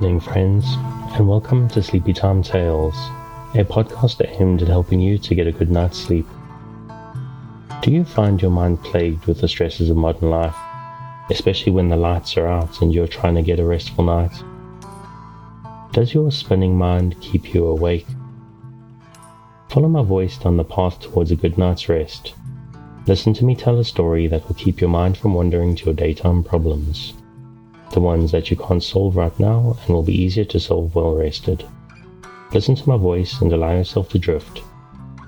evening, friends, and welcome to Sleepytime Tales, a podcast aimed at helping you to get a good night's sleep. Do you find your mind plagued with the stresses of modern life, especially when the lights are out and you're trying to get a restful night? Does your spinning mind keep you awake? Follow my voice down the path towards a good night's rest. Listen to me tell a story that will keep your mind from wandering to your daytime problems. The ones that you can't solve right now and will be easier to solve well rested. Listen to my voice and allow yourself to drift,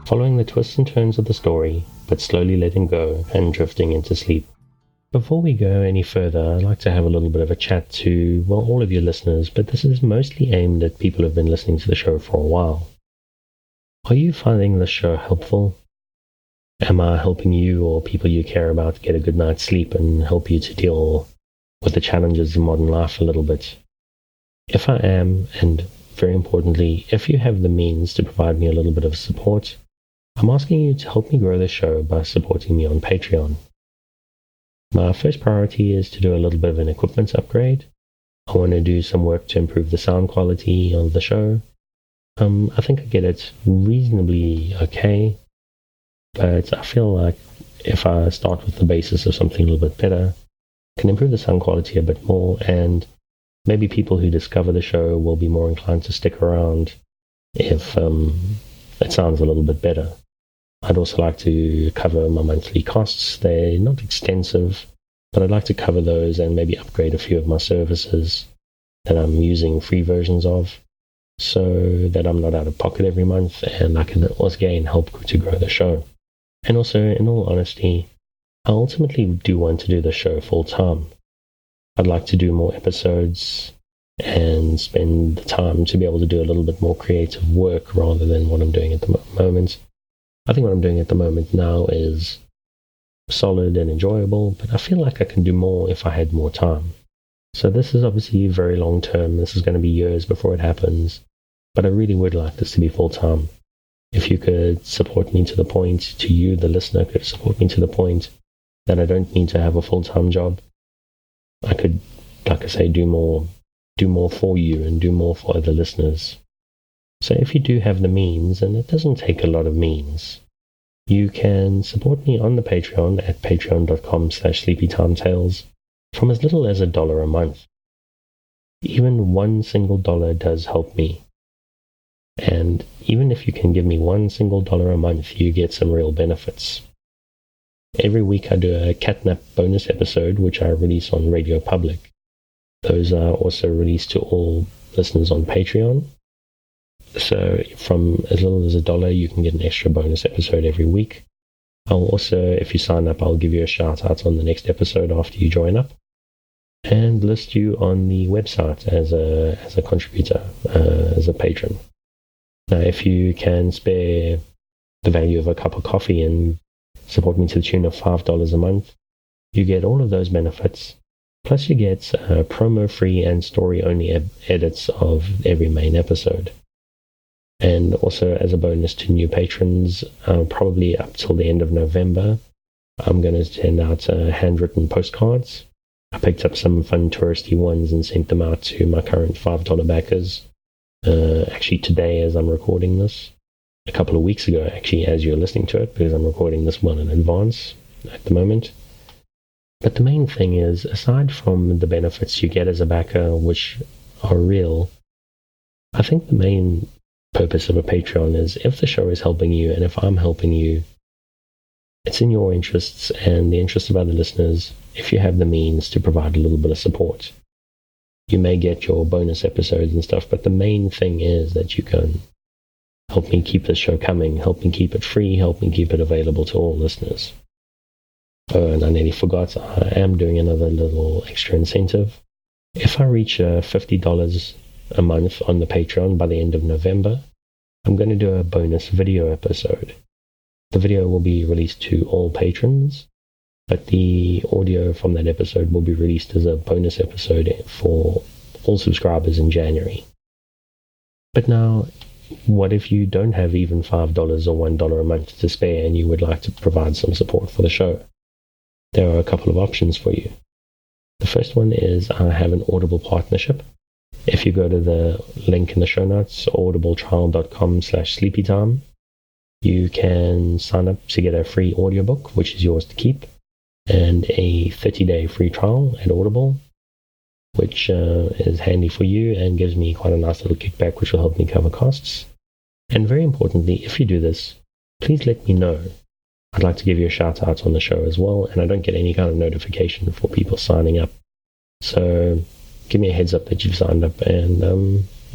following the twists and turns of the story, but slowly letting go and drifting into sleep. Before we go any further, I'd like to have a little bit of a chat to, all of your listeners, but this is mostly aimed at people who have been listening to the show for a while. Are you finding the show helpful? Am I helping you or people you care about get a good night's sleep and help you to deal with the challenges of modern life a little bit? If I am, and very importantly, if you have the means to provide me a little bit of support, I'm asking you to help me grow the show by supporting me on Patreon. My first priority is to do a little bit of an equipment upgrade. I want to do some work to improve the sound quality of the show. I think I get it reasonably okay, but I feel like if I start with the basis of something a little bit better, can improve the sound quality a bit more, and maybe people who discover the show will be more inclined to stick around if it sounds a little bit better. I'd also like to cover my monthly costs. They're not extensive, but I'd like to cover those and maybe upgrade a few of my services that I'm using free versions of, so that I'm not out of pocket every month and I can also again help to grow the show. And also, in all honesty, I ultimately do want to do the show full time. I'd like to do more episodes and spend the time to be able to do a little bit more creative work rather than what I'm doing at the moment. I think what I'm doing at the moment now is solid and enjoyable, but I feel like I can do more if I had more time. So this is obviously very long term. This is going to be years before it happens, but I really would like this to be full time. If you could support me to the point, to you, the listener, could support me to the point that I don't need to have a full-time job, I could, like I say, do more for you and do more for other listeners. So if you do have the means, and it doesn't take a lot of means, you can support me on the Patreon at patreon.com/sleepytimetales from as little as $1 a month. Even one single dollar does help me. And even if you can give me one single dollar a month, you get some real benefits. Every week I do a catnap bonus episode, which I release on Radio Public. Those are also released to all listeners on Patreon. So from as little as $1, you can get an extra bonus episode every week. I'll also, if you sign up, I'll give you a shout out on the next episode after you join up, and list you on the website as a contributor, as a patron. Now, if you can spare the value of a cup of coffee and support me to the tune of $5 a month, you get all of those benefits, plus you get promo-free and story-only edits of every main episode. And also, as a bonus to new patrons, probably up till the end of November, I'm going to send out handwritten postcards. I picked up some fun touristy ones and sent them out to my current $5 backers, actually today as I'm recording this. A couple of weeks ago, actually, as you're listening to it, because I'm recording this one in advance at the moment. But the main thing is, aside from the benefits you get as a backer, which are real, I think the main purpose of a Patreon is, if the show is helping you and if I'm helping you, it's in your interests and the interests of other listeners if you have the means to provide a little bit of support. You may get your bonus episodes and stuff, but the main thing is that you can help me keep this show coming, help me keep it free, help me keep it available to all listeners. Oh, and I nearly forgot, I am doing another little extra incentive. If I reach $50 a month on the Patreon by the end of November, I'm going to do a bonus video episode. The video will be released to all patrons, but the audio from that episode will be released as a bonus episode for all subscribers in January. But now, what if you don't have even $5 or $1 a month to spare and you would like to provide some support for the show? There are a couple of options for you. The first one is I have an Audible partnership. If you go to the link in the show notes, audibletrial.com/sleepytime, you can sign up to get a free audiobook, which is yours to keep, and a 30-day free trial at Audible, which is handy for you and gives me quite a nice little kickback, which will help me cover costs. And very importantly, if you do this, please let me know. I'd like to give you a shout out on the show as well, and I don't get any kind of notification for people signing up. So give me a heads up that you've signed up, and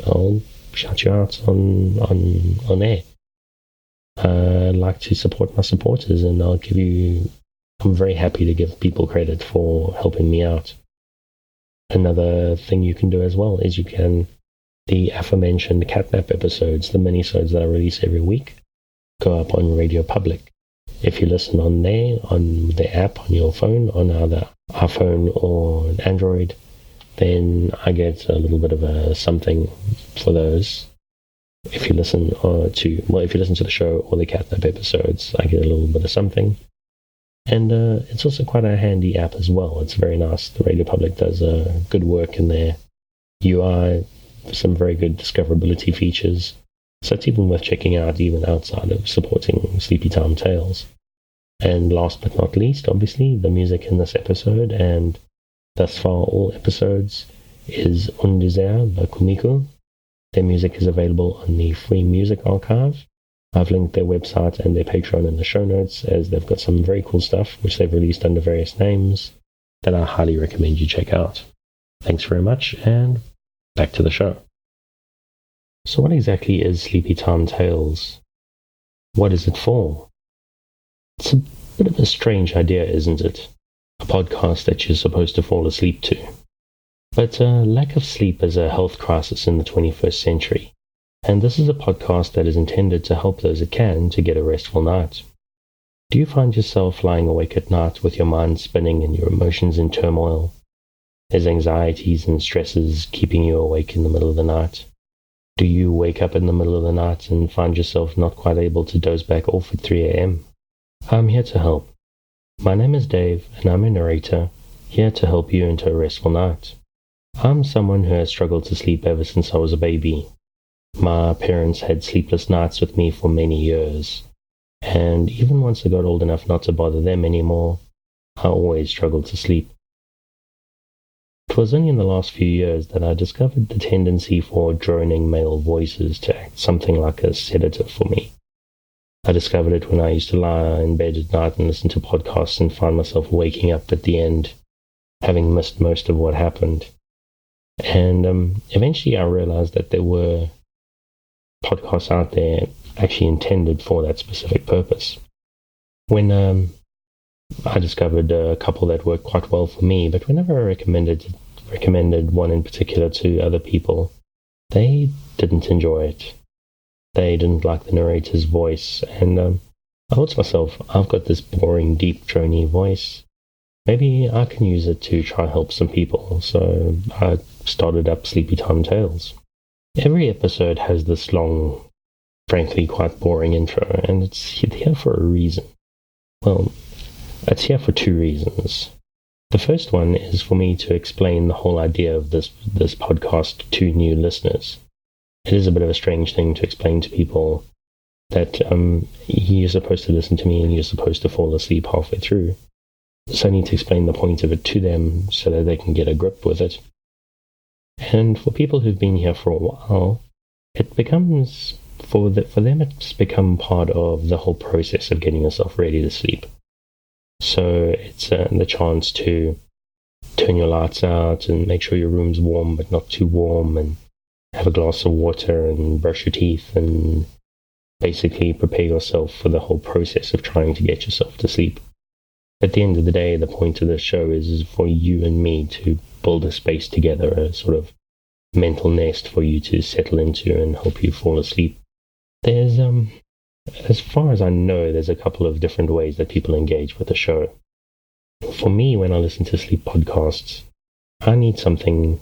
I'll shout you out on air. I'd like to support my supporters, and I'm very happy to give people credit for helping me out. Another thing you can do as well is the aforementioned catnap episodes, the minisodes that I release every week, go up on Radio Public. If you listen on there, on the app, on your phone, on either iPhone or Android, then I get a little bit of a something for those. If you listen to the show or the catnap episodes, I get a little bit of something. And it's also quite a handy app as well. It's very nice. The Radio Public does good work in their UI, some very good discoverability features. So it's even worth checking out, even outside of supporting Sleepytime Tales. And last but not least, obviously, the music in this episode, and thus far all episodes, is Undesir by Kumiko. Their music is available on the Free Music Archive. I've linked their website and their Patreon in the show notes, as they've got some very cool stuff which they've released under various names that I highly recommend you check out. Thanks very much, and back to the show. So what exactly is Sleepytime Tales? What is it for? It's a bit of a strange idea, isn't it? A podcast that you're supposed to fall asleep to. But lack of sleep is a health crisis in the 21st century, and this is a podcast that is intended to help those it can to get a restful night. Do you find yourself lying awake at night with your mind spinning and your emotions in turmoil? Is anxieties and stresses keeping you awake in the middle of the night? Do you wake up in the middle of the night and find yourself not quite able to doze back off at 3 a.m.? I'm here to help. My name is Dave, and I'm a narrator, here to help you into a restful night. I'm someone who has struggled to sleep ever since I was a baby. My parents had sleepless nights with me for many years, and even once I got old enough not to bother them anymore, I always struggled to sleep. It was only in the last few years that I discovered the tendency for droning male voices to act something like a sedative for me. I discovered it when I used to lie in bed at night and listen to podcasts and find myself waking up at the end, having missed most of what happened. And eventually I realized that there were podcasts out there actually intended for that specific purpose. When I discovered a couple that worked quite well for me, but whenever I recommended one in particular to other people, they didn't enjoy it. They didn't like the narrator's voice, and I thought to myself, I've got this boring, deep, drony voice. Maybe I can use it to try and help some people, so I started up Sleepytime Tales. Every episode has this long, frankly quite boring intro, and it's here for a reason. Well, it's here for two reasons. The first one is for me to explain the whole idea of this podcast to new listeners. It is a bit of a strange thing to explain to people that you're supposed to listen to me and you're supposed to fall asleep halfway through. So I need to explain the point of it to them so that they can get a grip with it. And for people who've been here for a while, it becomes, for them, it's become part of the whole process of getting yourself ready to sleep. So it's the chance to turn your lights out and make sure your room's warm but not too warm, and have a glass of water and brush your teeth and basically prepare yourself for the whole process of trying to get yourself to sleep. At the end of the day, the point of this show is for you and me to build a space together, a sort of mental nest for you to settle into and help you fall asleep. There's, as far as I know, there's a couple of different ways that people engage with the show. For me, when I listen to sleep podcasts, I need something,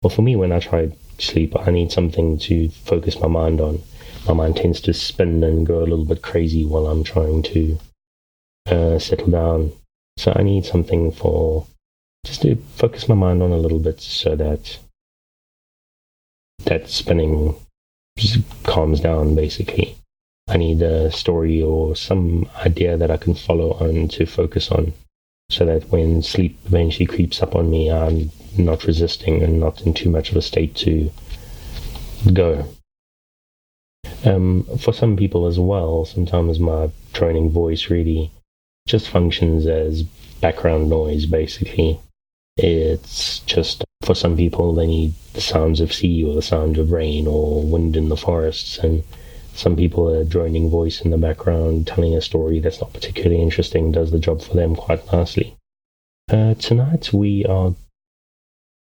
well, for me, when I try sleep, I need something to focus my mind on. My mind tends to spin and go a little bit crazy while I'm trying to settle down. So I need something just to focus my mind on a little bit so that that spinning just calms down, basically. I need a story or some idea that I can follow on to focus on, so that when sleep eventually creeps up on me, I'm not resisting and not in too much of a state to go. For some people as well, sometimes my droning voice really just functions as background noise, basically. It's just, for some people, they need the sounds of sea or the sound of rain or wind in the forests, and some people, a droning voice in the background telling a story that's not particularly interesting does the job for them quite nicely. Tonight we are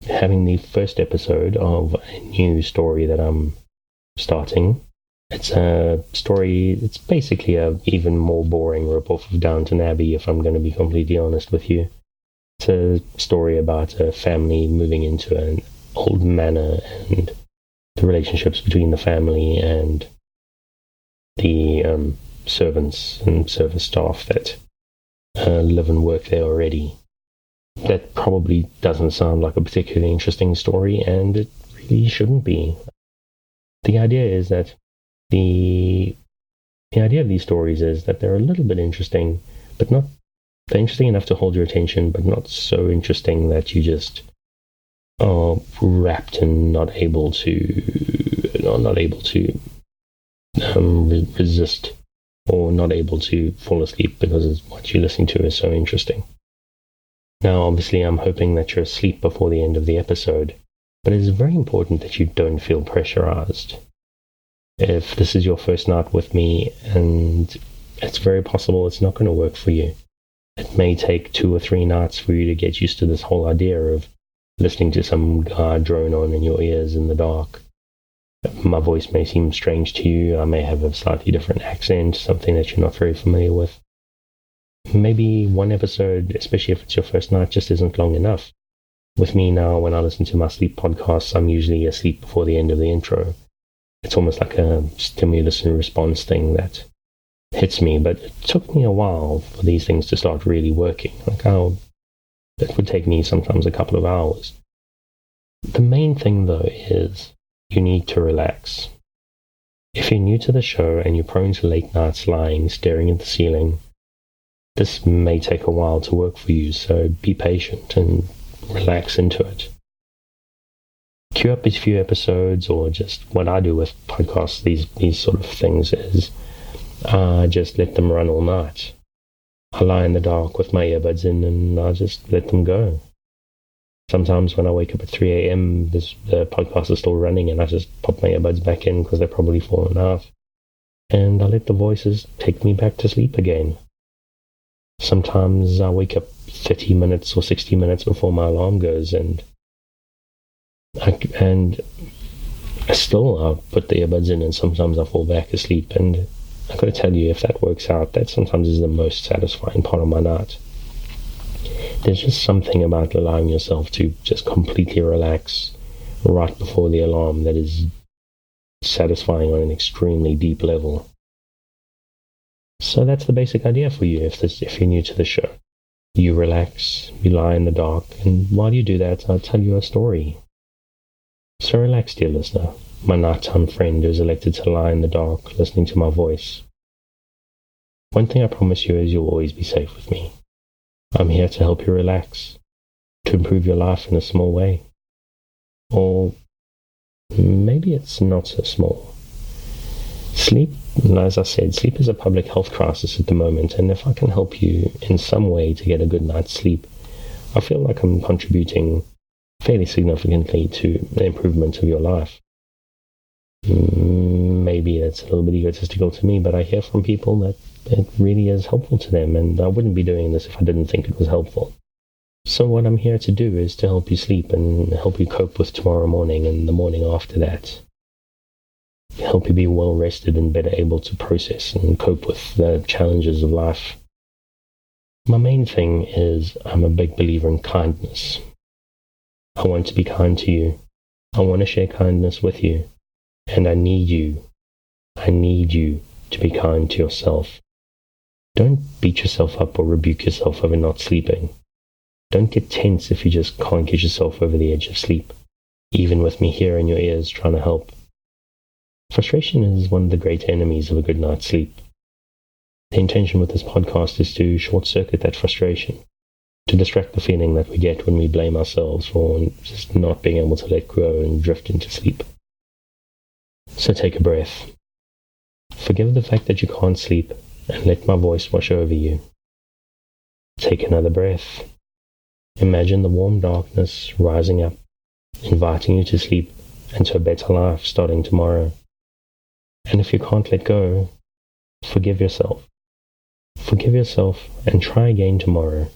having the first episode of a new story that I'm starting. It's a story, it's basically a even more boring ripoff of Downton Abbey, if I'm going to be completely honest with you. It's a story about a family moving into an old manor and the relationships between the family and the servants and service staff that live and work there already. That probably doesn't sound like a particularly interesting story, and it really shouldn't be. The idea is that the idea of these stories is that they're a little bit interesting, but not they're interesting enough to hold your attention, but not so interesting that you just are wrapped and not able to resist, or not able to fall asleep because what you're listening to is so interesting. Now, obviously, I'm hoping that you're asleep before the end of the episode, but it is very important that you don't feel pressurized. If this is your first night with me, and it's very possible it's not going to work for you. It may take 2 or 3 nights for you to get used to this whole idea of listening to some guy drone on in your ears in the dark. My voice may seem strange to you. I may have a slightly different accent, something that you're not very familiar with. Maybe one episode, especially if it's your first night, just isn't long enough. With me now, when I listen to my sleep podcasts, I'm usually asleep before the end of the intro. It's almost like a stimulus and response thing that hits me, but it took me a while for these things to start really working. It would take me sometimes a couple of hours. The main thing, though, is you need to relax. If you're new to the show and you're prone to late nights lying, staring at the ceiling, this may take a while to work for you, so be patient and relax into it. Queue up a few episodes, or just what I do with podcasts, these sort of things, is just let them run all night. I lie in the dark with my earbuds in and I just let them go. Sometimes when I wake up at 3 a.m, the podcast is still running and I just pop my earbuds back in because they're probably fallen out. And I let the voices take me back to sleep again. Sometimes I wake up 30 minutes or 60 minutes before my alarm goes, and I put the earbuds in and sometimes I fall back asleep, and I've got to tell you, if that works out, that sometimes is the most satisfying part of my night. There's just something about allowing yourself to just completely relax right before the alarm that is satisfying on an extremely deep level. So that's the basic idea for you if you're new to the show. You relax, you lie in the dark, and while you do that, I'll tell you a story. So relax, dear listener, my nighttime friend who's elected to lie in the dark listening to my voice. One thing I promise you is you'll always be safe with me. I'm here to help you relax, to improve your life in a small way. Or maybe it's not so small. Sleep, as I said, sleep is a public health crisis at the moment, and if I can help you in some way to get a good night's sleep, I feel like I'm contributing fairly significantly to the improvement of your life. Maybe it's a little bit egotistical to me, but I hear from people that it really is helpful to them, and I wouldn't be doing this if I didn't think it was helpful. So what I'm here to do is to help you sleep and help you cope with tomorrow morning and the morning after that. Help you be well rested and better able to process and cope with the challenges of life. My main thing is I'm a big believer in kindness. I want to be kind to you. I want to share kindness with you. And I need you. I need you to be kind to yourself. Don't beat yourself up or rebuke yourself over not sleeping. Don't get tense if you just can't get yourself over the edge of sleep. even with me here in your ears trying to help. Frustration is one of the great enemies of a good night's sleep. The intention with this podcast is to short-circuit that frustration, to distract the feeling that we get when we blame ourselves for just not being able to let go and drift into sleep. So take a breath. Forgive the fact that you can't sleep and let my voice wash over you. Take another breath. Imagine the warm darkness rising up, inviting you to sleep and to a better life starting tomorrow. And if you can't let go, forgive yourself. Forgive yourself and try again tomorrow.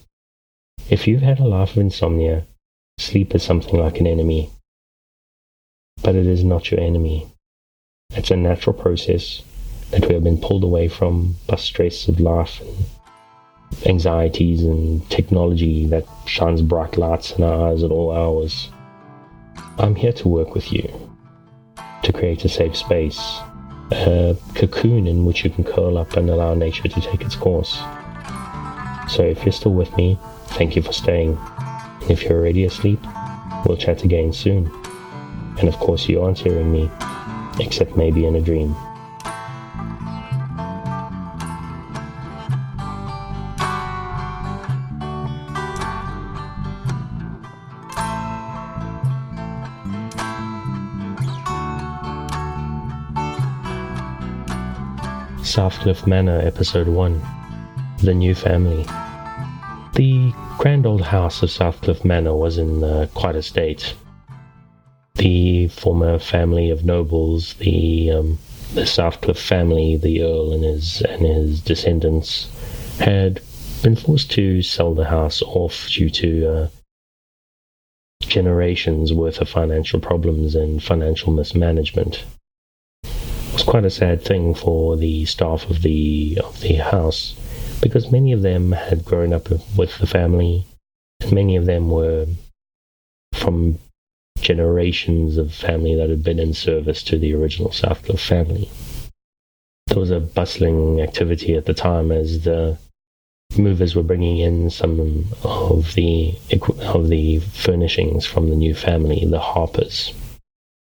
If you've had a life of insomnia, sleep is something like an enemy. But it is not your enemy. It's a natural process that we have been pulled away from by stress of life and anxieties and technology that shines bright lights in our eyes at all hours. I'm here to work with you, to create a safe space, a cocoon in which you can curl up and allow nature to take its course. So if you're still with me, thank you for staying. And if you're already asleep, we'll chat again soon. And of course you aren't hearing me, except maybe in a dream. Southcliffe Manor, Episode 1. The New Family. The grand old house of Southcliffe Manor was in quite a state. The former family of nobles, the Southcliffe family, the Earl and his descendants, had been forced to sell the house off due to generations worth of financial problems and financial mismanagement. It was quite a sad thing for the staff of the house, because many of them had grown up with the family, and many of them were from generations of family that had been in service to the original Southcliffe family. There was a bustling activity at the time as the movers were bringing in some of the furnishings from the new family, the Harpers.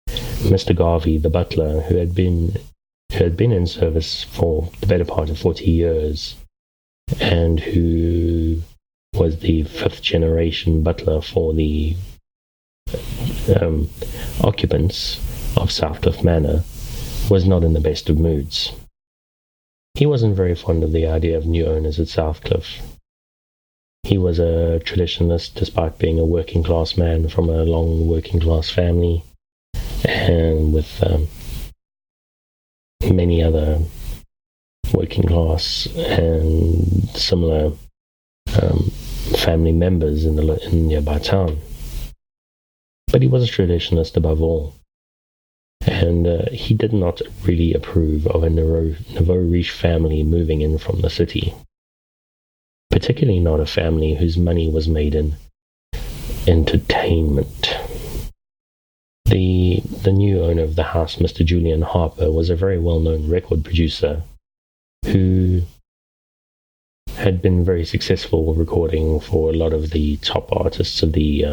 Mr. Garvey, the butler, who had been in service for the better part of 40 years, and who was the fifth generation butler for the occupants of Southcliffe Manor, was not in the best of moods. He wasn't very fond of the idea of new owners at Southcliffe. He was a traditionalist despite being a working class man from a long working class family, and with many other working class and similar family members in the nearby town. But he was a traditionalist above all, and he did not really approve of a nouveau riche family moving in from the city, particularly not a family whose money was made in entertainment. The new owner of the house, Mr. Julian Harper, was a very well-known record producer who had been very successful recording for a lot of the top artists of the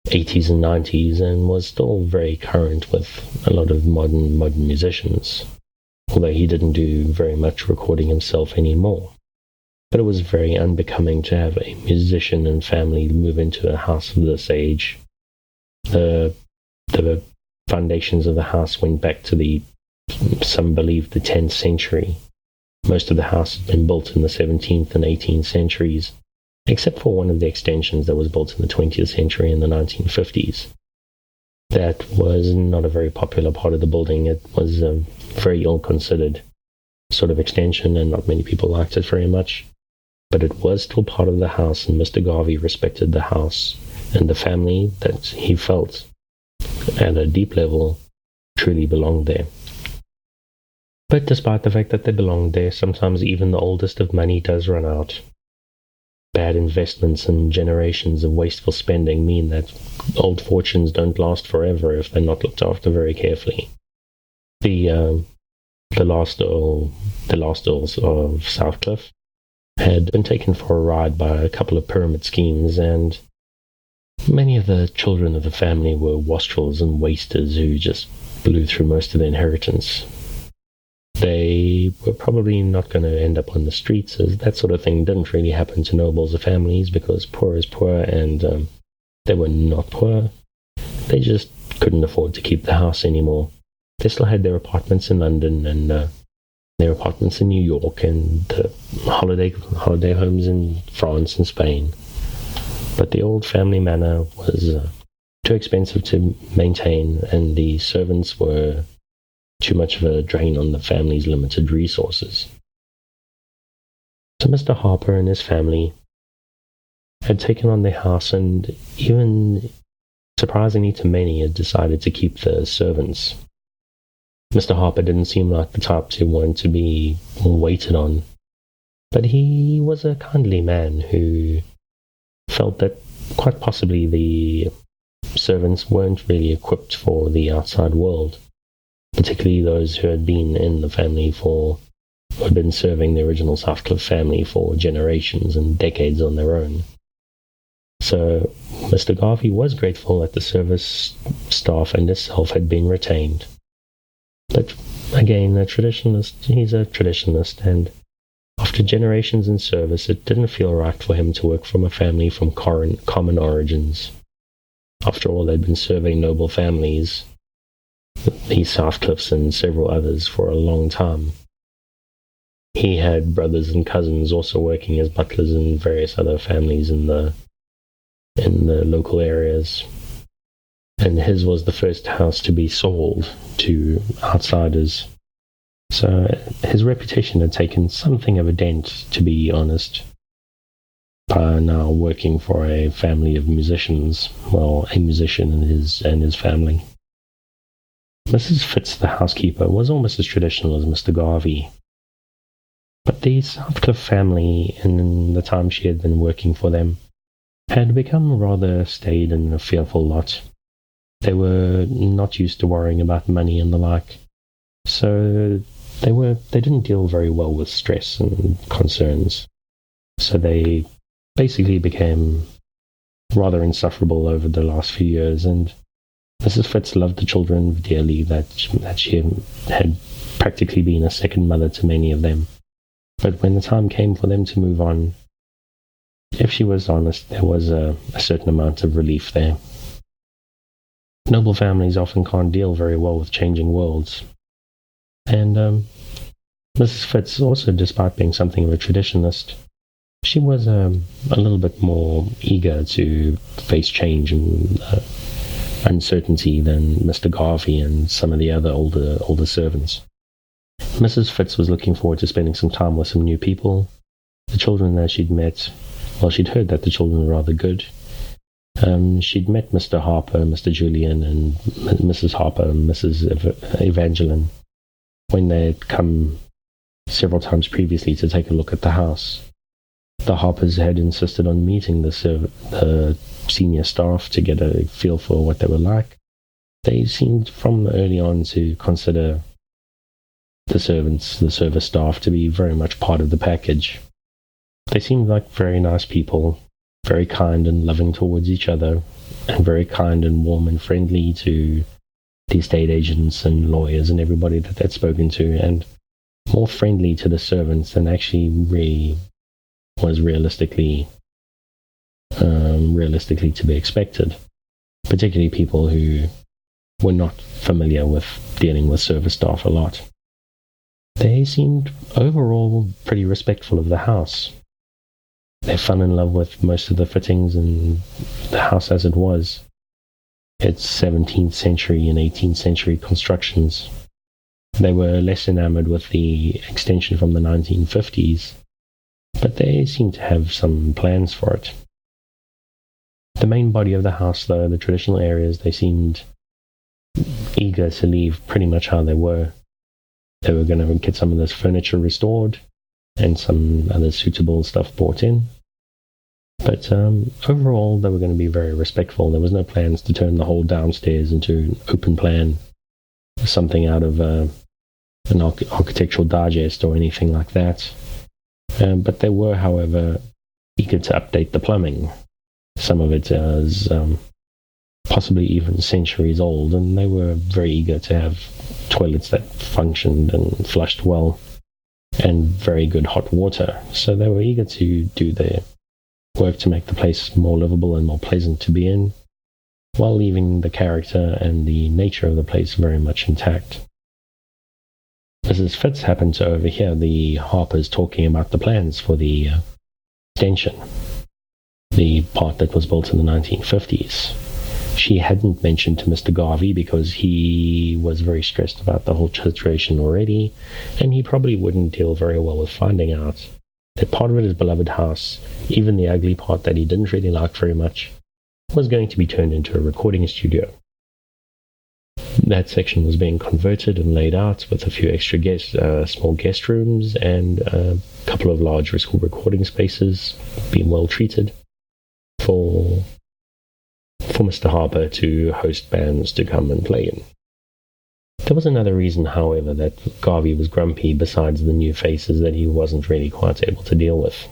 80s and 90s, and was still very current with a lot of modern musicians, although he didn't do very much recording himself anymore. But it was very unbecoming to have a musician and family move into a house of this age. The foundations of the house went back to some believe the 10th century. Most of the house had been built in the 17th and 18th centuries, except for one of the extensions that was built in the 20th century in the 1950s. That was not a very popular part of the building. It was a very ill-considered sort of extension, and not many people liked it very much. But it was still part of the house, and Mr. Garvey respected the house and the family that he felt, at a deep level, truly belonged there. But despite the fact that they belonged there, sometimes even the oldest of money does run out. Bad investments and generations of wasteful spending mean that old fortunes don't last forever if they're not looked after very carefully. The last Earls of Southcliffe had been taken for a ride by a couple of pyramid schemes, and Many of the children of the family were wastrels and wasters who just blew through most of their inheritance. They were probably not going to end up on the streets, as that sort of thing didn't really happen to nobles or families, because poor is poor, and they were not poor. They just couldn't afford to keep the house anymore. They still had their apartments in London and their apartments in New York and holiday homes in France and Spain. But the old family manor was too expensive to maintain, and the servants were too much of a drain on the family's limited resources. So Mr. Harper and his family had taken on the house, and even surprisingly to many, had decided to keep the servants. Mr. Harper didn't seem like the type to want to be waited on, but he was a kindly man who felt that quite possibly the servants weren't really equipped for the outside world, particularly those who had been in the family who had been serving the original Southcliffe family for generations and decades on their own. So Mr. Garvey was grateful that the service staff and himself had been retained. But again, he's a traditionalist, and after generations in service, it didn't feel right for him to work from a family from common origins. After all, they'd been serving noble families, the Southcliffes and several others, for a long time. He had brothers and cousins also working as butlers in various other families in the local areas, and his was the first house to be sold to outsiders. So his reputation had taken something of a dent, to be honest, by now working for a family of musicians, well, a musician and his family. Mrs. Fitz, the housekeeper, was almost as traditional as Mr. Garvey, but the Southcliffe family, in the time she had been working for them, had become rather staid and a fearful lot. They were not used to worrying about money and the like, so they didn't deal very well with stress and concerns. So they basically became rather insufferable over the last few years, and Mrs. Fitz loved the children dearly, that she had practically been a second mother to many of them. But when the time came for them to move on, if she was honest, there was a certain amount of relief there. Noble families often can't deal very well with changing worlds. And Mrs. Fitz, also, despite being something of a traditionalist, she was a little bit more eager to face change and uncertainty than Mr. Garvey and some of the other older servants. Mrs. Fitz was looking forward to spending some time with some new people. The children that she'd met, well, she'd heard that the children were rather good. She'd met Mr. Harper, Mr. Julian, and Mrs. Harper and Mrs. Evangeline when they had come several times previously to take a look at the house. The Harpers had insisted on meeting the senior staff to get a feel for what they were like. They seemed from early on to consider the servants, the service staff, to be very much part of the package. They seemed like very nice people, very kind and loving towards each other, and very kind and warm and friendly to the estate agents and lawyers and everybody that they'd spoken to, and more friendly to the servants than actually really was realistically to be expected, particularly people who were not familiar with dealing with service staff a lot. They seemed overall pretty respectful of the house. They fell in love with most of the fittings and the house as it was. Its 17th century and 18th century constructions. They were less enamored with the extension from the 1950s, but they seemed to have some plans for it. The main body of the house, though, the traditional areas, they seemed eager to leave pretty much how they were. They were going to get some of this furniture restored and some other suitable stuff brought in. But overall, they were going to be very respectful. There was no plans to turn the whole downstairs into an open plan, something out of an architectural digest or anything like that. But they were, however, eager to update the plumbing. Some of it is possibly even centuries old, and they were very eager to have toilets that functioned and flushed well, and very good hot water. So they were eager to do their work to make the place more livable and more pleasant to be in, while leaving the character and the nature of the place very much intact. Mrs. Fitz happened to overhear the Harpers talking about the plans for the extension, the part that was built in the 1950s. She hadn't mentioned to Mr. Garvey because he was very stressed about the whole situation already, and he probably wouldn't deal very well with finding out that part of his beloved house, even the ugly part that he didn't really like very much, was going to be turned into a recording studio. That section was being converted and laid out with a few extra small guest rooms and a couple of large recording spaces being well treated for Mr. Harper to host bands to come and play in. There was another reason, however, that Garvey was grumpy besides the new faces that he wasn't really quite able to deal with.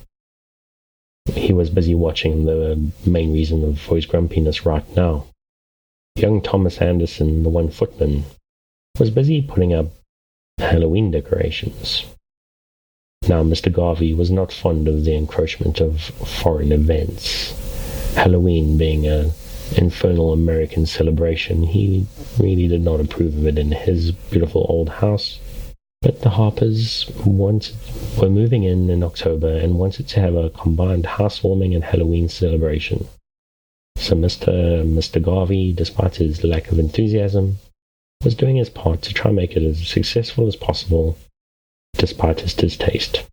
He was busy watching the main reason for his grumpiness right now. Young Thomas Anderson, the one footman, was busy putting up Halloween decorations. Now, Mr. Garvey was not fond of the encroachment of foreign events. Halloween being an infernal American celebration, he really did not approve of it in his beautiful old house. But the Harpers were moving in October and wanted to have a combined housewarming and Halloween celebration. So Mr. Garvey, despite his lack of enthusiasm, was doing his part to try and make it as successful as possible, despite his distaste.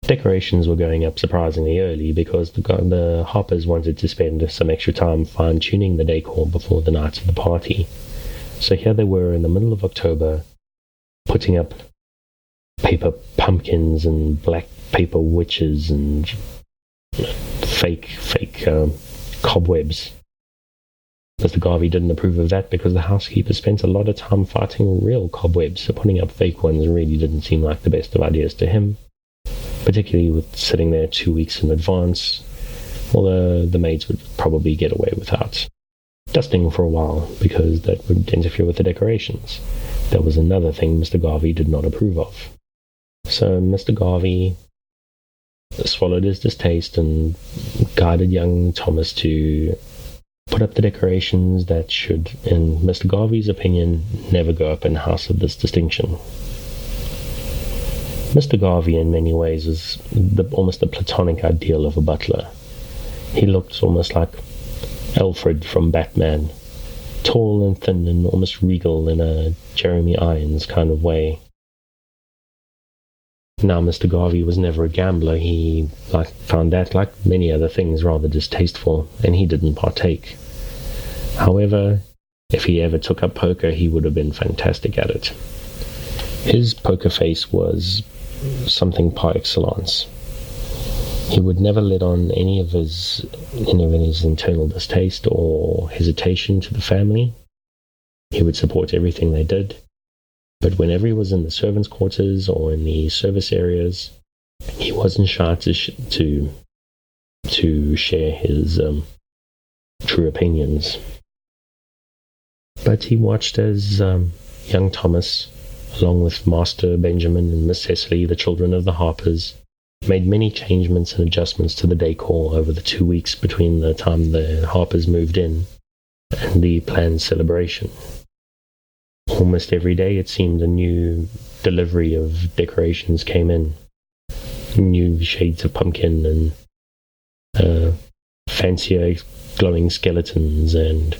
Decorations were going up surprisingly early because the Harpers wanted to spend some extra time fine-tuning the decor before the night of the party. So here they were in the middle of October, putting up paper pumpkins and black paper witches and fake cobwebs. Mr. Garvey didn't approve of that because the housekeeper spent a lot of time fighting real cobwebs, so putting up fake ones really didn't seem like the best of ideas to him, particularly with sitting there 2 weeks in advance. Well, the maids would probably get away without dusting for a while because that would interfere with the decorations. That was another thing Mr. Garvey did not approve of. So Mr. Garvey swallowed his distaste and guided young Thomas to put up the decorations that should, in Mr. Garvey's opinion, never go up in a house of this distinction. Mr. Garvey, in many ways, was almost the platonic ideal of a butler. He looked almost like Alfred from Batman, tall and thin and almost regal in a Jeremy Irons kind of way. Now, Mr. Garvey was never a gambler. He found that, like many other things, rather distasteful, and he didn't partake. However, if he ever took up poker, he would have been fantastic at it. His poker face was something par excellence. He would never let on any of his internal distaste or hesitation to the family. He would support everything they did. But whenever he was in the servants' quarters or in the service areas, he wasn't shy to share his true opinions. But he watched as young Thomas, along with Master Benjamin and Miss Cecily, the children of the Harpers, made many changements and adjustments to the decor over the 2 weeks between the time the Harpers moved in and the planned celebration. Almost every day, it seemed, a new delivery of decorations came in. New shades of pumpkin and fancier glowing skeletons and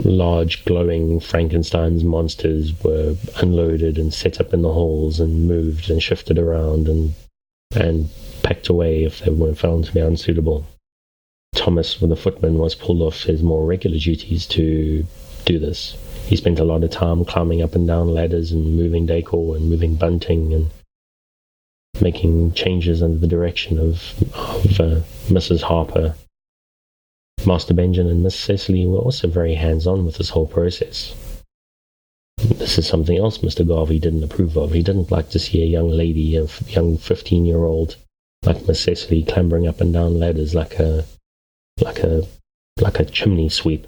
large glowing Frankenstein's monsters were unloaded and set up in the halls and moved and shifted around and packed away if they were found to be unsuitable. Thomas, the footman, was pulled off his more regular duties to do this. He spent a lot of time climbing up and down ladders and moving decor and moving bunting and making changes under the direction of Mrs. Harper. Master Benjamin and Miss Cecily were also very hands-on with this whole process. This is something else Mr. Garvey didn't approve of. He didn't like to see a young lady, a young 15-year-old, like Miss Cecily clambering up and down ladders like a chimney sweep.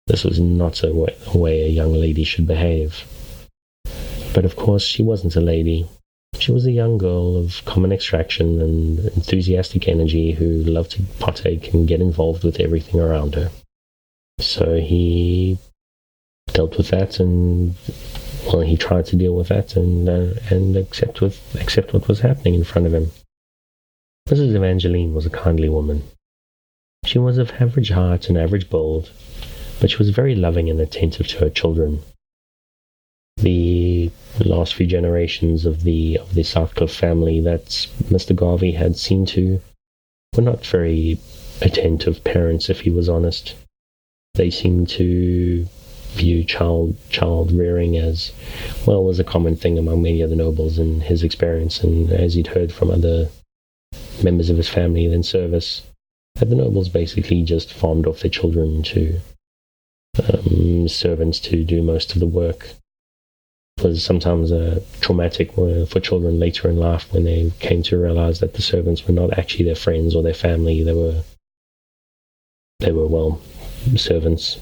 This was not a way a young lady should behave. But of course, she wasn't a lady. She was a young girl of common extraction and enthusiastic energy who loved to partake and get involved with everything around her. So he dealt with that, and he tried to deal with that and accept what was happening in front of him. Mrs. Evangeline was a kindly woman. She was of average height and average build, but she was very loving and attentive to her children. The last few generations of the Southcliffe family that Mr. Garvey had seen to were not very attentive parents, if he was honest. They seemed to view child rearing as, well, was a common thing among many of the nobles in his experience, and as he'd heard from other members of his family in service, that the nobles basically just farmed off their children to servants to do most of the work. It was sometimes traumatic for children later in life when they came to realize that the servants were not actually their friends or their family. They were servants.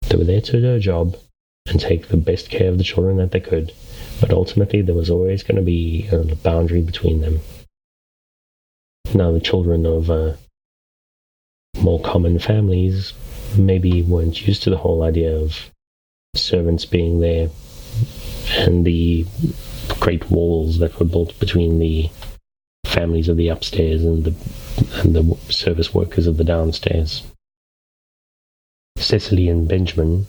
They were there to do a job and take the best care of the children that they could, but ultimately there was always going to be a boundary between them. Now, the children of more common families maybe weren't used to the whole idea of servants being there and the great walls that were built between the families of the upstairs and the service workers of the downstairs. Cecily and Benjamin,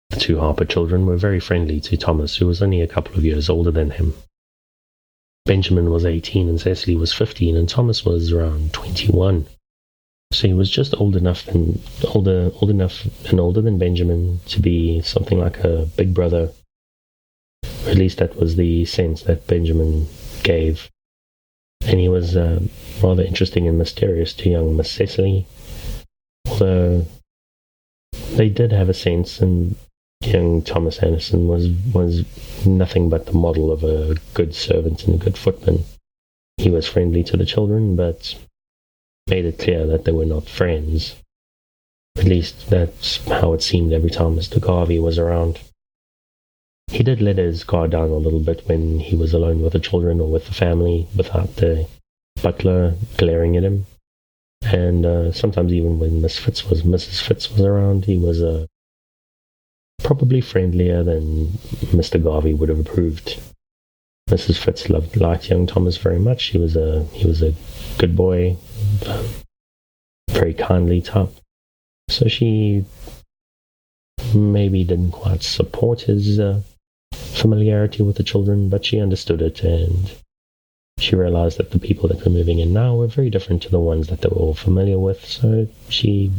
the two Harper children, were very friendly to Thomas, who was only a couple of years older than him. Benjamin was 18 and Cecily was 15, and Thomas was around 21. So he was just older enough and older than Benjamin to be something like a big brother. Or at least that was the sense that Benjamin gave. And he was rather interesting and mysterious to young Miss Cecily, although they did have a sense, and young Thomas Anderson was nothing but the model of a good servant and a good footman. He was friendly to the children, but made it clear that they were not friends. At least that's how it seemed every time Mr. Garvey was around. He did let his guard down a little bit when he was alone with the children or with the family without the butler glaring at him. And sometimes even when Mrs. Fitz was around, he was probably friendlier than Mr. Garvey would have approved. Mrs. Fitz liked young Thomas very much. He was a good boy, very kindly type. So she maybe didn't quite support his familiarity with the children, but she understood it, and she realized that the people that were moving in now were very different to the ones that they were all familiar with, so she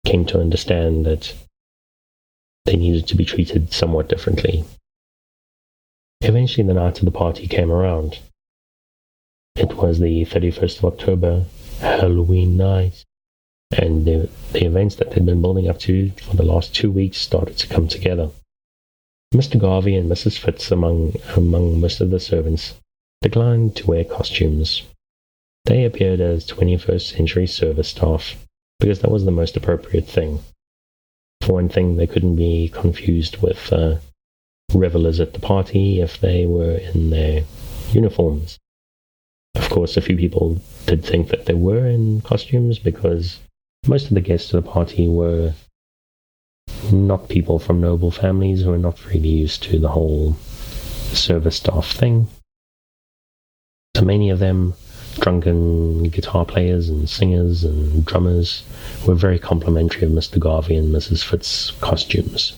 came to understand that they needed to be treated somewhat differently. Eventually the night of the party came around. It was the 31st of October, Halloween night, and the events that they'd been building up to for the last 2 weeks started to come together. Mr. Garvey and Mrs. Fitz, among most of the servants, declined to wear costumes. They appeared as 21st century service staff because that was the most appropriate thing. For one thing, they couldn't be confused with revelers at the party if they were in their uniforms. Of course, a few people did think that they were in costumes because most of the guests at the party were not people from noble families who are not really used to the whole service staff thing. So many of them, drunken guitar players and singers and drummers, were very complimentary of Mr. Garvey and Mrs. Fitz's costumes.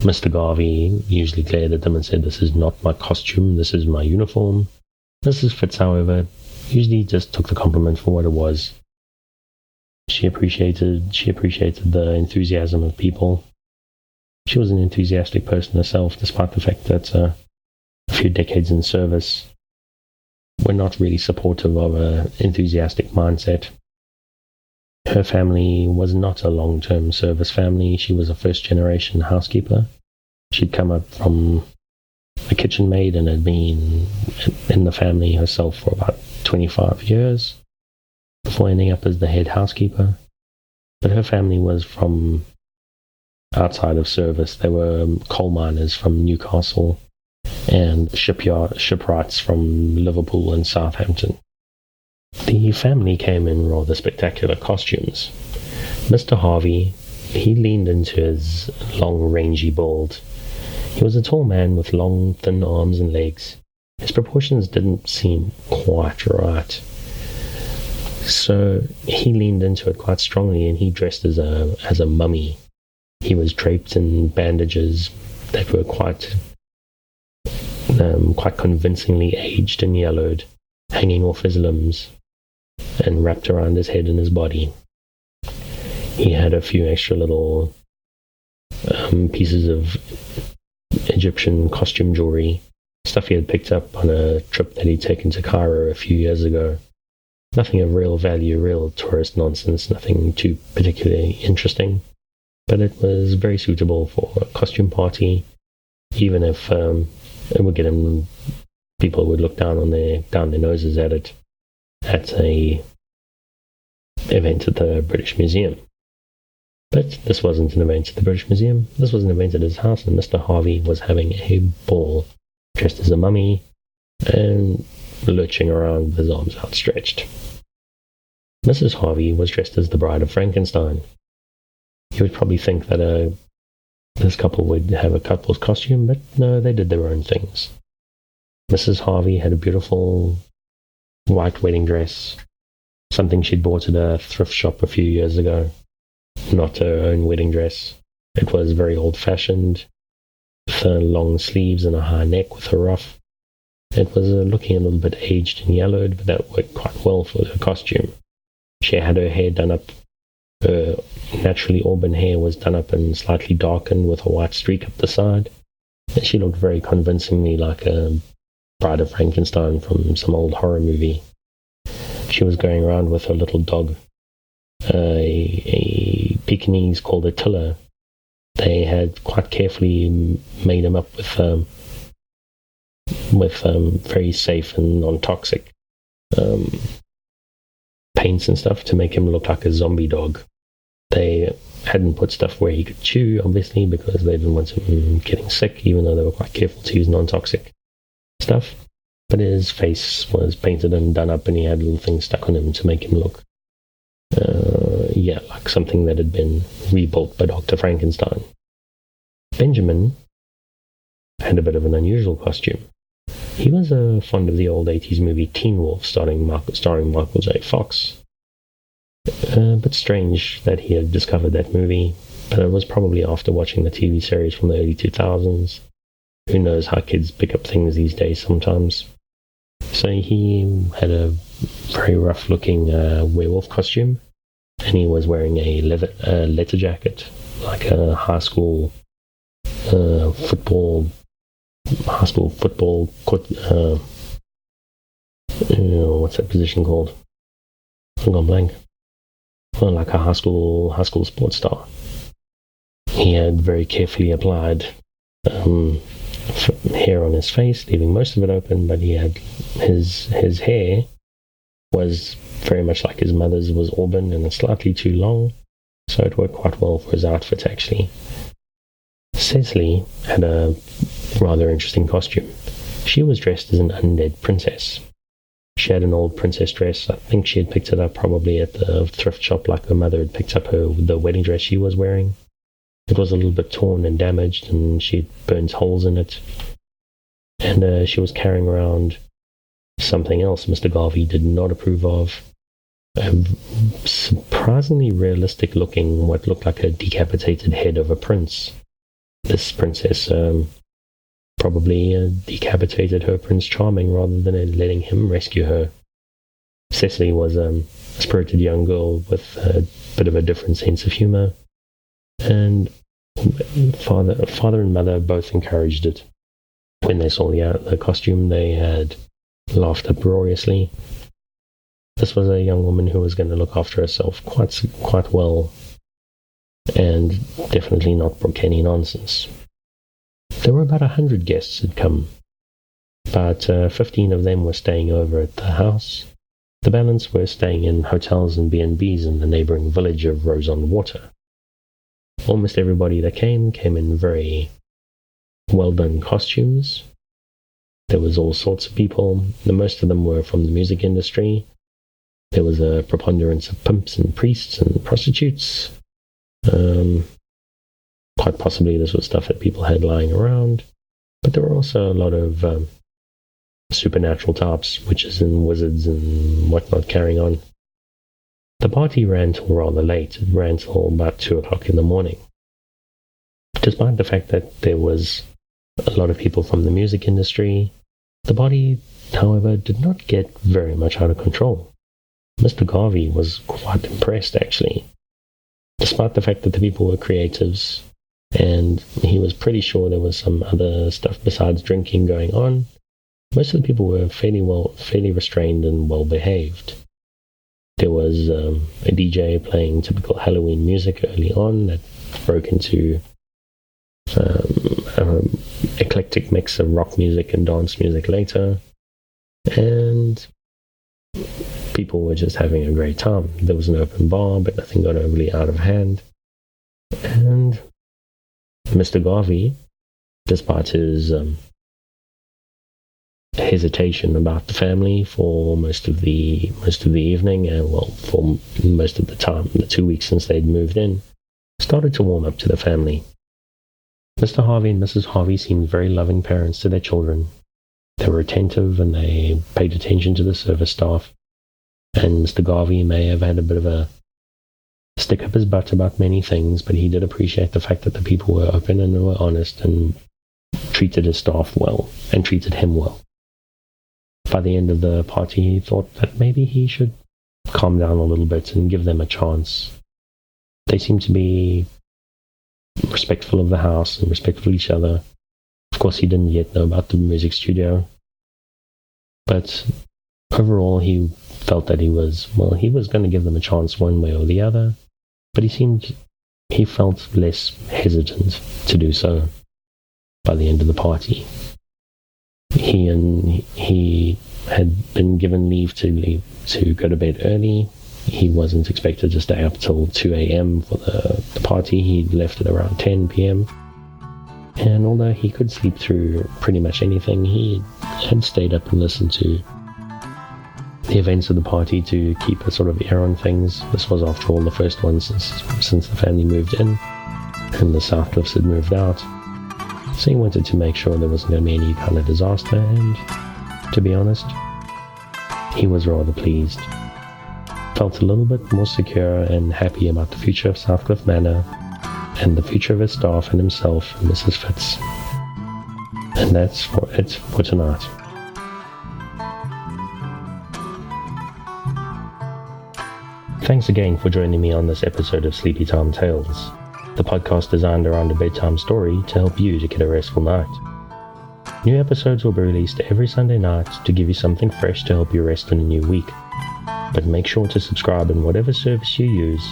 Mr. Garvey usually glared at them and said, "This is not my costume, this is my uniform." Mrs. Fitz, however, usually just took the compliment for what it was. She appreciated the enthusiasm of people. She was an enthusiastic person herself, despite the fact that a few decades in service were not really supportive of an enthusiastic mindset. Her family was not a long-term service family. She was a first-generation housekeeper. She'd come up from a kitchen maid and had been in the family herself for about 25 years before ending up as the head housekeeper. But her family was from outside of service. They were coal miners from Newcastle and shipwrights from Liverpool and Southampton. The family came in rather spectacular costumes. Mr. Harvey, he leaned into his long, rangy build. He was a tall man with long, thin arms and legs. His proportions didn't seem quite right. So he leaned into it quite strongly, and he dressed as a mummy. He was draped in bandages that were quite convincingly aged and yellowed, hanging off his limbs and wrapped around his head and his body. He had a few extra little pieces of Egyptian costume jewelry, stuff he had picked up on a trip that he'd taken to Cairo a few years ago. Nothing of real value, real tourist nonsense, nothing too particularly interesting, but it was very suitable for a costume party, even if it would get him, people would look down their noses at it at a event at the British Museum. But this wasn't an event at the British Museum, this was an event at his house, and Mr. Harvey was having a ball, dressed as a mummy and lurching around with his arms outstretched. Mrs. Harvey was dressed as the Bride of Frankenstein. You would probably think that this couple would have a couple's costume, but no, they did their own things. Mrs. Harvey had a beautiful white wedding dress, something she'd bought at a thrift shop a few years ago. Not her own wedding dress. It was very old-fashioned, with long sleeves and a high neck with a ruff. It was looking a little bit aged and yellowed, but that worked quite well for her costume. She had her hair done up. Her naturally auburn hair was done up and slightly darkened with a white streak up the side. And she looked very convincingly like a Bride of Frankenstein from some old horror movie. She was going around with her little dog, a Pekingese called Attila. They had quite carefully made him up with very safe and non-toxic paints and stuff to make him look like a zombie dog. They hadn't put stuff where he could chew, obviously, because they didn't want him getting sick, even though they were quite careful to use non-toxic stuff. But his face was painted and done up, and he had little things stuck on him to make him look like something that had been rebuilt by Dr. Frankenstein. Benjamin had a bit of an unusual costume. He was fond of the old 80s movie Teen Wolf, starring Michael J. Fox. Bit strange that he had discovered that movie, but it was probably after watching the TV series from the early 2000s. Who knows how kids pick up things these days sometimes. So he had a very rough-looking werewolf costume, and he was wearing a leather jacket, like a high school football. What's that position called? I've gone blank. Well, like a high school sports star. He had very carefully applied hair on his face, leaving most of it open, but he had his hair was very much like his mother's, was auburn and slightly too long, so it worked quite well for his outfit, actually. Cecily had a rather interesting costume. She was dressed as an undead princess. She had an old princess dress. I think she had picked it up probably at the thrift shop, like her mother had picked up the wedding dress she was wearing. It was a little bit torn and damaged, and she'd burnt holes in it. And she was carrying around something else Mr. Garvey did not approve of. A surprisingly realistic looking, what looked like a decapitated head of a prince. This princess probably decapitated her Prince Charming rather than letting him rescue her. Cecily was a spirited young girl with a bit of a different sense of humor, and father and mother both encouraged it. When they saw the costume, they had laughed uproariously. This was a young woman who was going to look after herself quite well, and definitely not brook any nonsense. There were about 100 guests had come. About 15 of them were staying over at the house, The balance were staying in hotels and B&Bs in the neighboring village of Rose-on-Water. Almost everybody that came in very well-done costumes. There was all sorts of people. Most of them were from the music industry. There was a preponderance of pimps and priests and prostitutes. Quite possibly this was stuff that people had lying around. But there were also a lot of supernatural types, witches and wizards and whatnot carrying on. The party ran till rather late. It ran till about 2 o'clock in the morning. Despite the fact that there was a lot of people from the music industry, the party, however, did not get very much out of control. Mr. Garvey was quite impressed, actually. Despite the fact that the people were creatives, and he was pretty sure there was some other stuff besides drinking going on, most of the people were fairly restrained and well behaved. There was a DJ playing typical Halloween music early on that broke into an eclectic mix of rock music and dance music later, and people were just having a great time. There was an open bar, but nothing got overly out of hand. And Mr. Garvey, despite his hesitation about the family for most of the evening, and for most of the time, the 2 weeks since they'd moved in, started to warm up to the family. Mr. Harvey and Mrs. Harvey seemed very loving parents to their children. They were attentive and they paid attention to the service staff. And Mr. Garvey may have had a bit of a stick up his butt about many things, but he did appreciate the fact that the people were open and were honest and treated his staff well and treated him well. By the end of the party, he thought that maybe he should calm down a little bit and give them a chance. They seemed to be respectful of the house and respectful of each other. Of course, he didn't yet know about the music studio, but overall he felt that he was going to give them a chance one way or the other, but he felt less hesitant to do so by the end of the party. He had been given leave to go to bed early. He wasn't expected to stay up till 2 a.m. for the party. He left at around 10 p.m. And although he could sleep through pretty much anything, he had stayed up and listened to the events of the party to keep a sort of ear on things. This was, after all, the first one since the family moved in and the Southcliffes had moved out. So he wanted to make sure there wasn't going to be any kind of disaster, and to be honest, he was rather pleased. Felt a little bit more secure and happy about the future of Southcliffe Manor and the future of his staff and himself and Mrs. Fitz. And that's it for tonight. Thanks again for joining me on this episode of Sleepytime Tales, the podcast designed around a bedtime story to help you to get a restful night. New episodes will be released every Sunday night to give you something fresh to help you rest in a new week. But make sure to subscribe in whatever service you use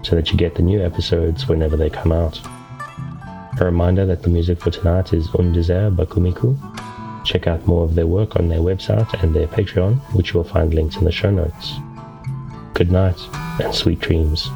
so that you get the new episodes whenever they come out. A reminder that the music for tonight is Un Désert by Kumiku. Check out more of their work on their website and their Patreon, which you will find linked in the show notes. Good night and sweet dreams.